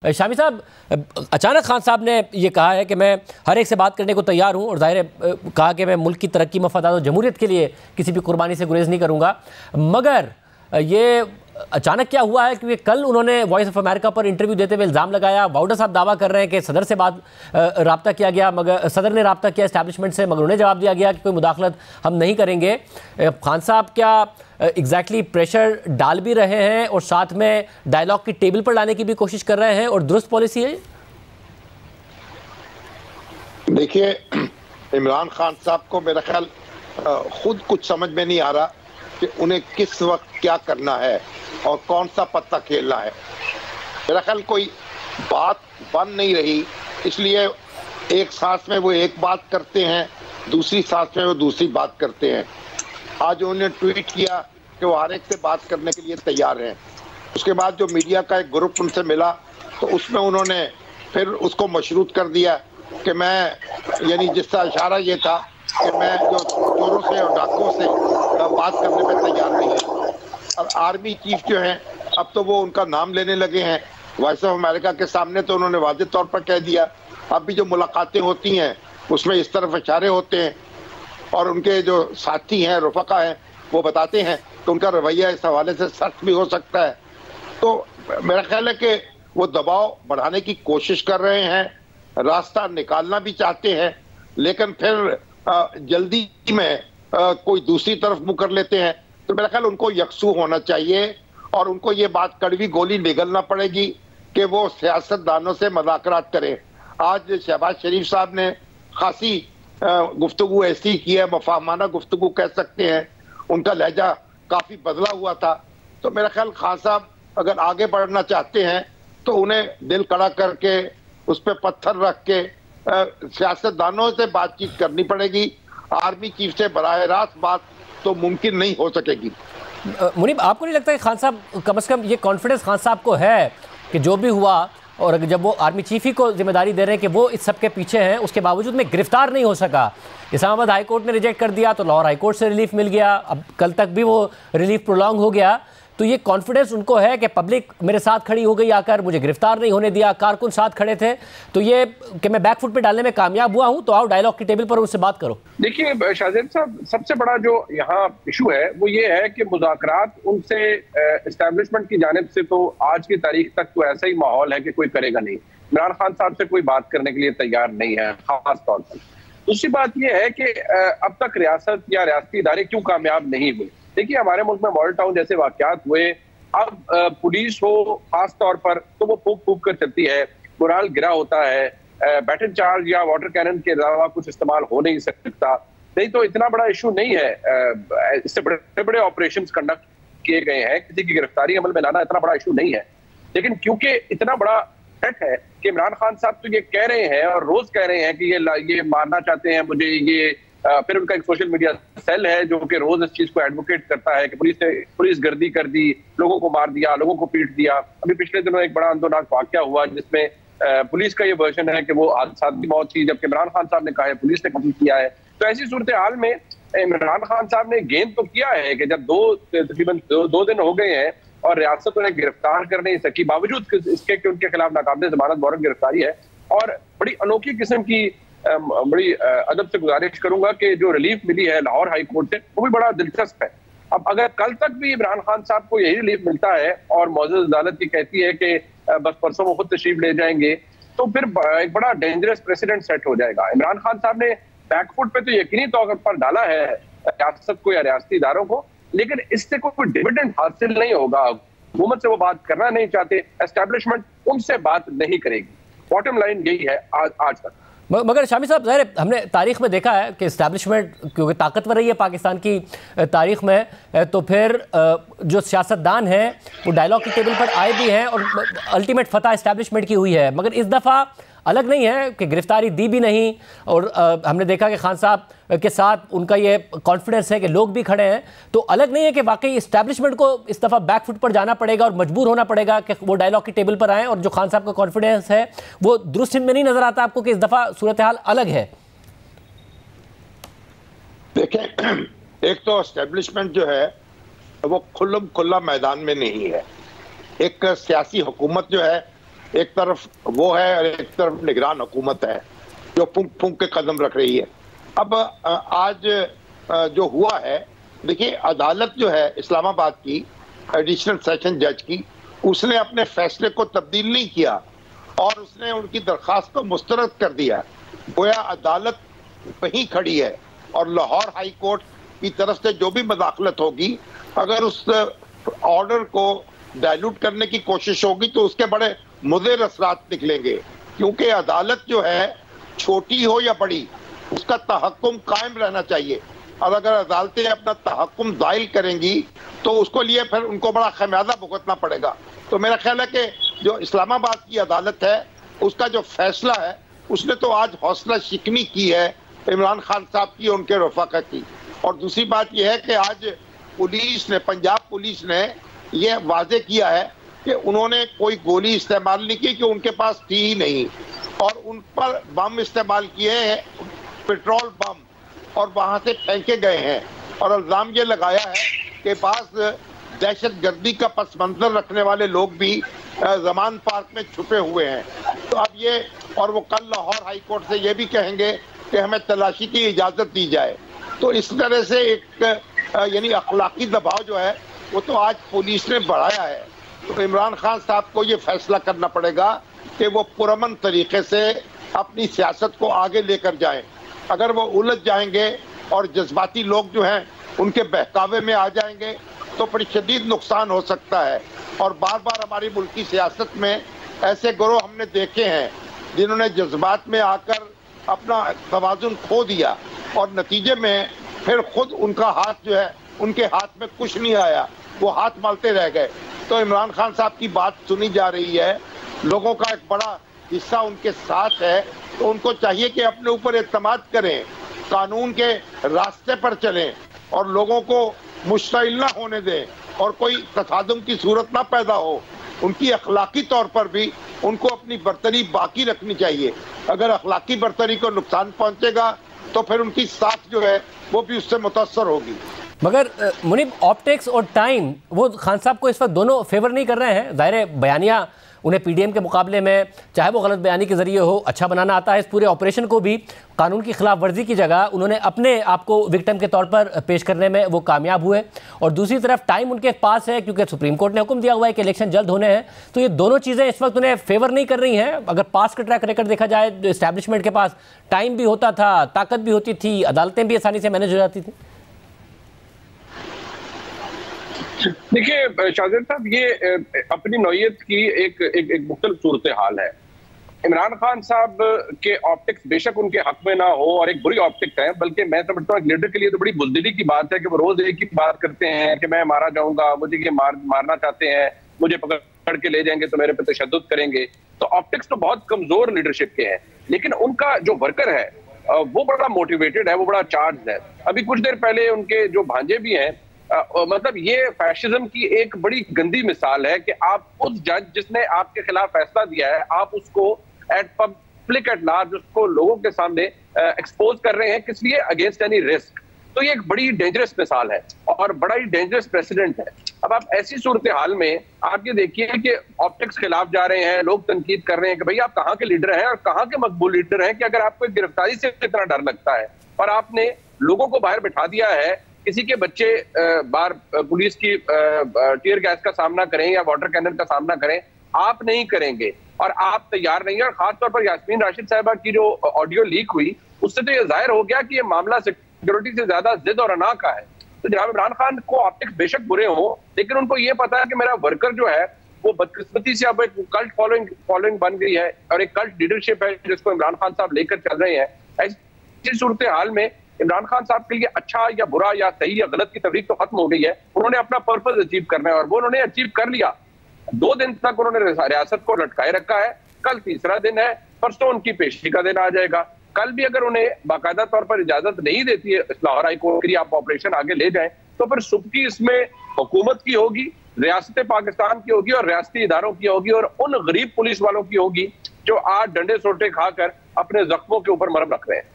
शामी साहब, अचानक खान साहब ने ये कहा है कि मैं हर एक से बात करने को तैयार हूं और जाहिर है कहा कि मैं मुल्क की तरक्की, मफादात और जमहूरियत के लिए किसी भी कुर्बानी से गुरेज नहीं करूंगा। मगर ये अचानक क्या हुआ है क्योंकि कल उन्होंने वॉइस ऑफ अमेरिका पर इंटरव्यू देते हुए इल्ज़ाम लगाया। वाउडर साहब दावा कर रहे हैं कि सदर से रब्ता किया गया, मगर सदर ने रब्ता किया एस्टैब्लिशमेंट से, मगर उन्हें जवाब दिया गया कि कोई मुदाखलत हम नहीं करेंगे। खान साहब क्या एग्जैक्टली प्रेशर डाल भी रहे हैं और साथ में डायलॉग की टेबल पर लाने की भी कोशिश कर रहे हैं और दुरुस्त पॉलिसी है? देखिए, इमरान खान साहब को मेरा ख्याल खुद कुछ समझ में नहीं आ रहा कि उन्हें किस वक्त क्या करना है और कौन सा पत्ता खेलना है। मेरा ख्याल कोई बात बन नहीं रही, इसलिए एक सांस में वो एक बात करते हैं, दूसरी सांस में वो दूसरी बात करते हैं। आज उन्होंने ट्वीट किया कि वो हर एक से बात करने के लिए तैयार हैं। उसके बाद जो मीडिया का एक ग्रुप उनसे मिला तो उसमें उन्होंने फिर उसको मशरूत कर दिया कि मैं, यानी जिसका इशारा ये था कि मैं जो चोरों से और डाकुओं से बात करने में तैयार नहीं है। और आर्मी चीफ जो हैं अब तो वो उनका नाम लेने लगे हैं। वॉइस ऑफ अमेरिका के सामने तो उन्होंने वाज़ेह तौर पर कह दिया। अब भी जो मुलाकातें होती हैं उसमें इस तरफ इशारे होते हैं और उनके जो साथी हैं, रुफका हैं, वो बताते हैं कि उनका रवैया इस हवाले से सख्त भी हो सकता है। तो मेरा ख्याल है कि वो दबाव बढ़ाने की कोशिश कर रहे हैं, रास्ता निकालना भी चाहते हैं, लेकिन फिर जल्दी में कोई दूसरी तरफ मुंह कर लेते हैं। तो मेरा ख्याल उनको यकसू होना चाहिए और उनको ये बात कड़वी गोली निगलना पड़ेगी कि वो सियासतदानों से मुज़ाकरात करें। आज शहबाज शरीफ साहब ने खासी गुफ्तगू ऐसी की है, मफाहमाना गुफ्तगू कह सकते हैं, उनका लहजा काफ़ी बदला हुआ था। तो मेरा ख्याल खान साहब अगर आगे बढ़ना चाहते हैं तो उन्हें दिल कड़ा करके उस पर पत्थर रख के सियासतदानों से बातचीत करनी पड़ेगी। आर्मी चीफ से बराह रास्त बात तो मुमकिन नहीं हो सकेगी। मुनीब, आपको नहीं लगता कि खान साहब, कम से कम ये कॉन्फिडेंस खान साहब को है कि जो भी हुआ, और जब वो आर्मी चीफ ही को जिम्मेदारी दे रहे हैं कि वो इस सब के पीछे हैं, उसके बावजूद में गिरफ्तार नहीं हो सका। इस्लामाबाद हाई कोर्ट ने रिजेक्ट कर दिया तो लाहौर हाई कोर्ट से रिलीफ मिल गया, अब कल तक भी वो रिलीफ प्रोलॉन्ग हो गया। तो ये कॉन्फिडेंस उनको है कि पब्लिक मेरे साथ खड़ी हो गई आकर, मुझे गिरफ्तार नहीं होने दिया, कारकुन साथ खड़े थे, तो ये कि मैं बैकफुट पे डालने में कामयाब हुआ हूं, तो आओ डायलॉग की टेबल पर उनसे बात करो। देखिए शाहजेब साहब, सबसे बड़ा जो यहाँ इशू है वो ये है कि मुज़ाकरात उनसे एस्टैब्लिशमेंट की जानिब से तो आज की तारीख तक तो ऐसा ही माहौल है कि कोई करेगा नहीं। इमरान खान साहब से कोई बात करने के लिए तैयार नहीं है खास तौर पर। दूसरी बात यह है कि अब तक रियासत या रियासती इदारे क्यों कामयाब नहीं हुए। देखिए, हमारे मुल्क में मॉडल टाउन जैसे वाकयात हुए, अब पुलिस हो खास तौर पर तो वो फूक फूक कर चलती है, मोराल गिरा होता है, बैटन चार्ज या वाटर कैनन के अलावा कुछ इस्तेमाल हो नहीं सकता। नहीं तो इतना बड़ा इशू नहीं है, इससे बड़े बड़े ऑपरेशन कंडक्ट किए गए हैं, किसी की गिरफ्तारी अमल में लाना इतना बड़ा इशू नहीं है। लेकिन क्योंकि इतना बड़ा थ्रेट है कि इमरान खान साहब तो ये कह रहे हैं और रोज कह रहे हैं कि ये मारना चाहते हैं मुझे, ये फिर उनका एक सोशल मीडिया सेल है जो कि रोज इस चीज को एडवोकेट करता है कि पुलिस गर्दी कर दी, लोगों को मार दिया, लोगों को पीट दिया। अभी पिछले दिनों एक बड़ा आंदोलनाक वाकया हुआ जिसमें पुलिस का ये वर्जन है कि वो हादसाती मौत थी, जबकि इमरान खान साहब ने कहा है पुलिस ने कबूल किया है। तो ऐसी सूरत हाल में इमरान खान साहब ने गेम तो किया है कि जब तकरीबन दो दिन हो गए हैं और रियासत उन्हें गिरफ्तार कर नहीं सकी, बावजूद इसके कि उनके खिलाफ नाकाबिल जमानत वारंट गिरफ्तारी है। और बड़ी अनोखी किस्म की, बड़ी अदब से गुजारिश करूंगा कि जो रिलीफ मिली है लाहौर हाई कोर्ट से, वो भी बड़ा दिलचस्प है। अब अगर कल तक भी इमरान खान साहब को यही रिलीफ मिलता है और मौजूद अदालत की कहती है कि बस परसों वो खुद तशरीफ ले जाएंगे, तो फिर एक बड़ा डेंजरस प्रेसिडेंट सेट हो जाएगा। इमरान खान साहब ने बैकफुट पे तो यकीनी तौर पर डाला है रियासत को या रियासती इदारों को, लेकिन इससे कोई डिविडेंड हासिल नहीं होगा। हुकूमत से वो बात करना नहीं चाहते, एस्टैब्लिशमेंट उनसे बात नहीं करेगी। बॉटम लाइन यही है आज तक। मगर शामी साहब, ज़ाहिर हमने तारीख में देखा है कि इस्टेब्लिशमेंट क्योंकि ताकतवर रही है पाकिस्तान की तारीख में, तो फिर जो सियासतदान हैं वो डायलॉग की टेबल पर आए भी हैं और अल्टीमेट फतह इस्टेब्लिशमेंट की हुई है। मगर इस दफ़ा अलग नहीं है कि गिरफ्तारी दी भी नहीं, और हमने देखा कि खान साहब के साथ उनका ये कॉन्फिडेंस है कि लोग भी खड़े हैं, तो अलग नहीं है कि वाकई इस्टेब्लिशमेंट को इस दफ़ा बैकफुट पर जाना पड़ेगा और मजबूर होना पड़ेगा कि वो डायलॉग की टेबल पर आएँ। और जो खान साहब का कॉन्फिडेंस है वो दुरुस्त में नहीं नजर आता आपको कि इस दफ़ा सूरत हाल अलग है? देखें, एक तो एस्टेब्लिशमेंट जो है वो खुल्ला मैदान में नहीं है। एक सियासी हुकूमत जो है एक तरफ वो है और एक तरफ निगरान हुकूमत है जो फूंक फूंक के कदम रख रही है। अब आज जो हुआ है, देखिए अदालत जो है इस्लामाबाद की एडिशनल सेशन जज की, उसने अपने फैसले को तब्दील नहीं किया और उसने उनकी दरखास्त को मुस्तरद कर दिया। गोया अदालत वहीं खड़ी है और लाहौर हाई कोर्ट की तरफ से जो भी मदाखलत होगी, अगर उस ऑर्डर को डाइल्यूट करने की कोशिश होगी तो उसके बड़े मुज़र असरात निकलेंगे, क्योंकि अदालत जो है छोटी हो या बड़ी उसका तहक्कुम कायम रहना चाहिए। और अगर अदालतें अपना तहक्कुम ज़ाइल करेंगी तो उसको लिए फिर उनको बड़ा खमियाजा भुगतना पड़ेगा। तो मेरा ख्याल है कि जो इस्लामाबाद की अदालत है उसका जो फैसला है, उसने तो आज हौसला शिकनी की है इमरान खान साहब की, उनके रफ़ाक़ा की। और दूसरी बात यह है कि आज पुलिस ने, पंजाब पुलिस ने यह वाजे किया है कि उन्होंने कोई गोली इस्तेमाल नहीं की, कि उनके पास थी ही नहीं, और उन पर बम इस्तेमाल किए हैं, पेट्रोल बम, और वहां से फेंके गए हैं। और इल्जाम ये लगाया है कि पास दहशत गर्दी का पस मंजर रखने वाले लोग भी जमान पार्क में छुपे हुए हैं। तो अब ये, और वो कल लाहौर हाई कोर्ट से ये भी कहेंगे कि हमें तलाशी की इजाज़त दी जाए। तो इस तरह से एक यानी अखलाकी दबाव जो है वो तो आज पुलिस ने बढ़ाया है। तो इमरान खान साहब को ये फैसला करना पड़ेगा कि वो पुरअमन तरीके से अपनी सियासत को आगे लेकर जाएं। अगर वो उलझ जाएंगे और जज्बाती लोग जो हैं उनके बहकावे में आ जाएंगे तो बड़ी शदीद नुकसान हो सकता है। और बार बार हमारी मुल्की सियासत में ऐसे गिरोह हमने देखे हैं जिन्होंने जज्बात में आकर अपना तवाज़ुन खो दिया और नतीजे में फिर खुद उनका हाथ जो है, उनके हाथ में कुछ नहीं आया, वो हाथ मलते रह गए। तो इमरान खान साहब की बात सुनी जा रही है, लोगों का एक बड़ा हिस्सा उनके साथ है, तो उनको चाहिए कि अपने ऊपर एतमाद करें, कानून के रास्ते पर चलें और लोगों को मुश्तइल ना होने दें और कोई तसादुम की सूरत ना पैदा हो। उनकी अखलाकी तौर पर भी उनको अपनी बरतरी बाकी रखनी चाहिए। अगर अखलाकी बरतरी को नुकसान पहुंचेगा तो फिर उनकी साख जो है वो भी उससे मुतासर होगी। मगर मुनीब, ऑप्टिक्स और टाइम वो खान साहब को इस वक्त दोनों फेवर नहीं कर रहे हैं। ज़ाहिर बयानिया उन्हें पीडीएम के मुकाबले में, चाहे वो गलत बयानी के जरिए हो, अच्छा बनाना आता है। इस पूरे ऑपरेशन को भी कानून की खिलाफ वर्जी की जगह उन्होंने अपने आप को विक्टिम के तौर पर पेश करने में वो कामयाब हुए। और दूसरी तरफ टाइम उनके पास है क्योंकि सुप्रीम कोर्ट ने हुक्म दिया हुआ है कि इलेक्शन जल्द होने हैं। तो ये दोनों चीज़ें इस वक्त उन्हें फेवर नहीं कर रही हैं। अगर पास का ट्रैक रिकॉर्ड देखा जाए, जो इस्टेब्लिशमेंट के पास टाइम भी होता था, ताकत भी होती थी, अदालतें भी आसानी से मैनेज हो जाती थी। देखिए शाहजेब साहब, ये अपनी नौयत की एक मुख्तलिफ सूरत हाल है। इमरान खान साहब के ऑप्टिक्स बेशक उनके हक में ना हो और एक बुरी ऑप्टिक्स है, बल्कि मैं समझता हूँ एक लीडर के लिए तो बड़ी बुज़दिली की बात है कि वो रोज एक ही बात करते हैं कि मैं मारा जाऊंगा, मुझे ये मारना चाहते हैं, मुझे पकड़ के ले जाएंगे तो मेरे पे तशद्दुद करेंगे। तो ऑप्टिक्स तो बहुत कमजोर लीडरशिप के हैं, लेकिन उनका जो वर्कर है वो बड़ा मोटिवेटेड है, वो बड़ा चार्ज है। अभी कुछ देर पहले उनके जो भांजे भी हैं, मतलब ये फैशिज्म की एक बड़ी गंदी मिसाल है कि आप उस जज जिसने आपके खिलाफ फैसला दिया है, आप उसको एट पब्लिक एट लार्ज, उसको लोगों के सामने एक्सपोज कर रहे हैं, किस लिए? Against any risk. तो ये एक बड़ी डेंजरस मिसाल है और बड़ा ही डेंजरस प्रेसिडेंट है। अब आप ऐसी सूरत हाल में आप ये देखिए कि ऑप्टिक्स खिलाफ जा रहे हैं, लोग तनकीद कर रहे हैं कि भाई आप कहाँ के लीडर हैं और कहाँ के मकबूल लीडर हैं कि अगर आपको गिरफ्तारी से इतना डर लगता है और आपने लोगों को बाहर बिठा दिया है, किसी के बच्चे बाहर पुलिस की टीयर गैस का सामना करें या वाटर कैनन का सामना करें, आप नहीं करेंगे और आप तैयार नहीं है। और खासतौर पर यास्मीन राशिद साहिबा की जो ऑडियो लीक हुई, उससे तो ये जाहिर हो गया कि ये मामला सिक्योरिटी से ज्यादा जिद और अना का है। तो जनाब इमरान खान को ऑप्टिक्स बेशक बुरे हो, लेकिन उनको ये पता है कि मेरा वर्कर जो है वो बदकिस्मती से अब एक कल्ट फॉलोइंग बन गई है और एक कल्ट लीडरशिप है जिसको इमरान खान साहब लेकर चल रहे हैं। ऐसी सूरत हाल में इमरान खान साहब के लिए अच्छा या बुरा या सही या गलत की तफरीक तो खत्म हो गई है। उन्होंने अपना पर्पस अचीव करना है और वो उन्होंने अचीव कर लिया। 2 दिन तक उन्होंने रियासत को लटकाए रखा है, कल तीसरा दिन है, परसों उनकी पेशी का दिन आ जाएगा। कल भी अगर उन्हें बाकायदा तौर पर इजाजत नहीं देती है लाहौर हाई कोर्ट के लिए आप ऑपरेशन आगे ले जाएं, तो फिर सुबह इसमें हुकूमत की होगी, रियासत पाकिस्तान की होगी और रियासती इदारों की होगी और उन गरीब पुलिस वालों की होगी जो आज डंडे सोटे खाकर अपने जख्मों के ऊपर मरहम रख रहे हैं।